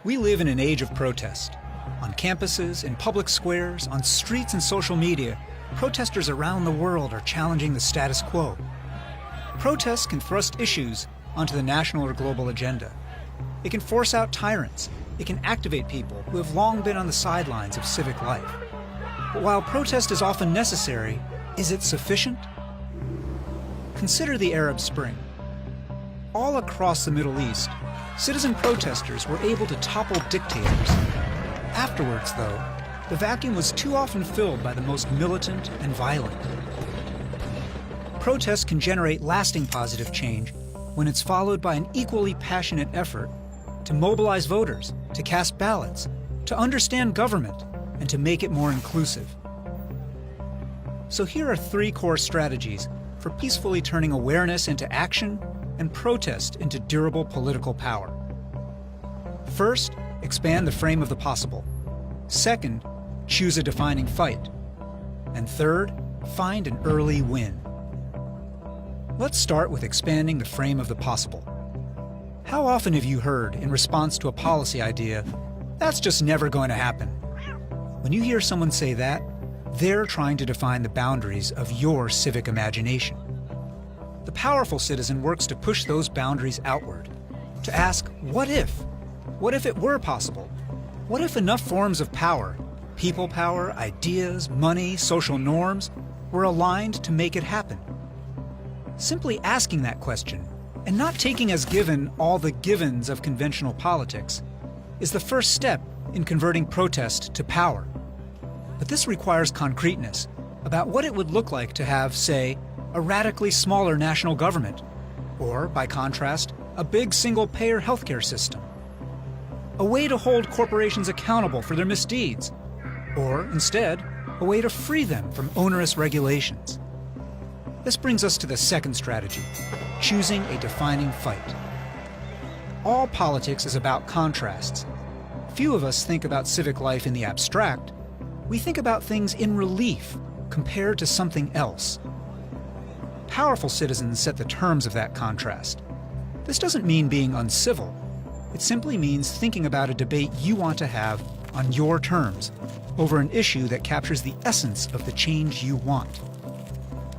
We live in an age of protest. On campuses, in public squares, on streets and social media, protesters around the world are challenging the status quo. Protests can thrust issues onto the national or global agenda. It can force out tyrants. It can activate people who have long been on the sidelines of civic life. But while protest is often necessary, is it sufficient? Consider the Arab Spring. All across the Middle East, citizen protesters were able to topple dictators. Afterwards, though, the vacuum was too often filled by the most militant and violent. Protest can generate lasting positive change when it's followed by an equally passionate effort to mobilize voters, to cast ballots, to understand government, and to make it more inclusive. So here are 3 core strategies for peacefully turning awareness into action and protest into durable political power. First, expand the frame of the possible. Second, choose a defining fight. And third, find an early win. Let's start with expanding the frame of the possible. How often have you heard, in response to a policy idea, "That's just never going to happen"? When you hear someone say that, they're trying to define the boundaries of your civic imagination. The powerful citizen works to push those boundaries outward, to ask, what if? What if it were possible? What if enough forms of power, people power, ideas, money, social norms, were aligned to make it happen? Simply asking that question, and not taking as given all the givens of conventional politics, is the first step in converting protest to power. But this requires concreteness about what it would look like to have, say, a radically smaller national government, or, by contrast, a big single-payer healthcare system. A way to hold corporations accountable for their misdeeds, or, instead, a way to free them from onerous regulations. This brings us to the second strategy, choosing a defining fight. All politics is about contrasts. Few of us think about civic life in the abstract. We think about things in relief, compared to something else. Powerful citizens set the terms of that contrast. This doesn't mean being uncivil. It simply means thinking about a debate you want to have on your terms over an issue that captures the essence of the change you want.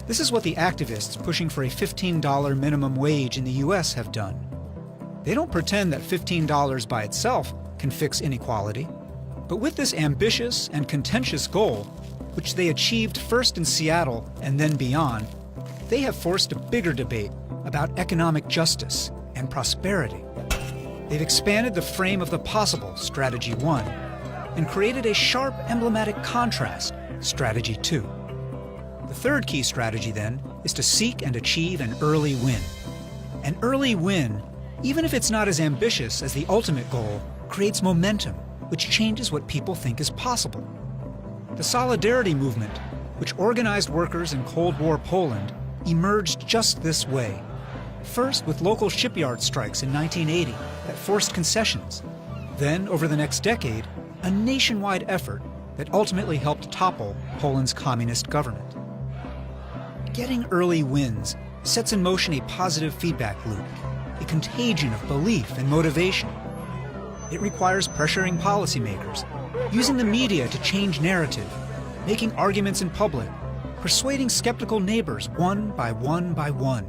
This is what the activists pushing for a $15 minimum wage in the US have done. They don't pretend that $15 by itself can fix inequality, but with this ambitious and contentious goal, which they achieved first in Seattle and then beyond, they have forced a bigger debate about economic justice and prosperity. They've expanded the frame of the possible, Strategy 1, and created a sharp, emblematic contrast, Strategy 2. The third key strategy, then, is to seek and achieve an early win. An early win, even if it's not as ambitious as the ultimate goal, creates momentum, which changes what people think is possible. The Solidarity movement, which organized workers in Cold War Poland, emerged just this way. First with local shipyard strikes in 1980 that forced concessions. Then, over the next decade, a nationwide effort that ultimately helped topple Poland's communist government. Getting early wins sets in motion a positive feedback loop, a contagion of belief and motivation. It requires pressuring policymakers, using the media to change narrative, making arguments in public, persuading skeptical neighbors one by one by one.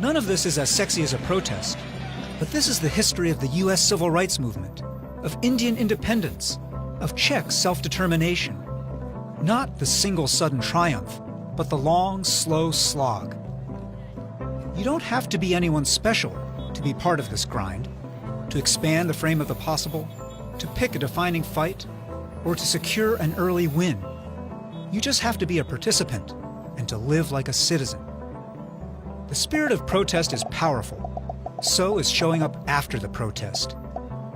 None of this is as sexy as a protest, but this is the history of the US civil rights movement, of Indian independence, of Czech self-determination. Not the single sudden triumph, but the long, slow slog. You don't have to be anyone special to be part of this grind, to expand the frame of the possible, to pick a defining fight, or to secure an early win. You just have to be a participant and to live like a citizen. The spirit of protest is powerful. So is showing up after the protest.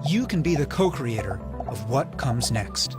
You can be the co-creator of what comes next.